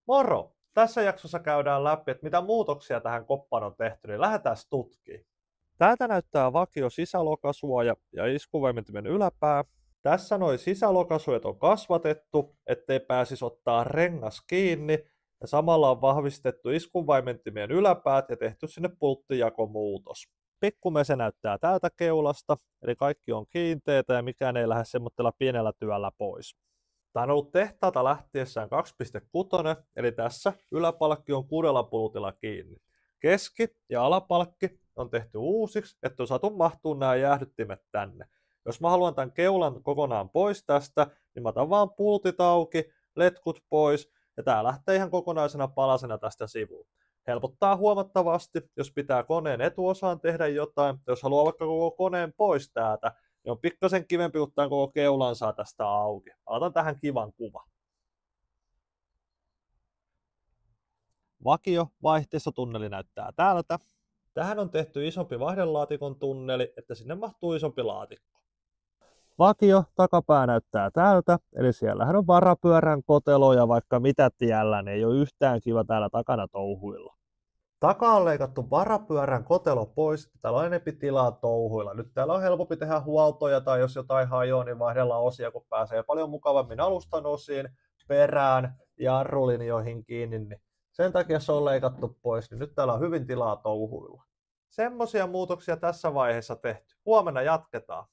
Moro! Tässä jaksossa käydään läpi, että mitä muutoksia tähän koppaan on tehty, niin lähdetään tutkimaan. Täältä näyttää vakio sisälokasuoja ja iskuvaimentimen yläpää. Tässä noin sisälokasuojat on kasvatettu, ettei pääsisi ottaa rengas kiinni. Ja samalla on vahvistettu iskuvaimentimien yläpäät ja tehty sinne pulttijakomuutos. Pikkumese näyttää täältä keulasta, eli kaikki on kiinteitä ja mikään ei lähde semmoisella pienellä työllä pois. Tämä on ollut tehtaalta lähtiessään 2.6, eli tässä yläpalkki on 6 pultilla kiinni. Keski- ja alapalkki on tehty uusiksi, että on saatu mahtuu nämä jäähdyttimet tänne. Jos mä haluan tämän keulan kokonaan pois tästä, niin mä otan vaan pultit auki, letkut pois, ja tää lähtee ihan kokonaisena palasena tästä sivuun. Helpottaa huomattavasti, jos pitää koneen etuosaan tehdä jotain, jos haluaa vaikka koko koneen pois täältä, niin on pikkasen kivempi, kun tämän koko keulan saa tästä auki. Otan tähän kivan kuvan. Vakio vaihteistotunneli näyttää täältä. Tähän on tehty isompi vaihdelaatikon tunneli, että sinne mahtuu isompi laatikko. Vakio takapää näyttää täältä, eli siellähän on varapyörän kotelo ja vaikka mitä tiellä, niin ei ole yhtään kiva täällä takana touhuilla. Takaa on leikattu varapyörän kotelo pois, että täällä on enempi tilaa touhuilla. Nyt täällä on helpompi tehdä huoltoja tai jos jotain hajoaa, niin vaihdellaan osia, kun pääsee paljon mukavammin alustan osiin, perään, jarrulinjoihin kiinni. Niin sen takia se on leikattu pois, niin nyt täällä on hyvin tilaa touhuilla. Semmoisia muutoksia tässä vaiheessa tehty. Huomenna jatketaan.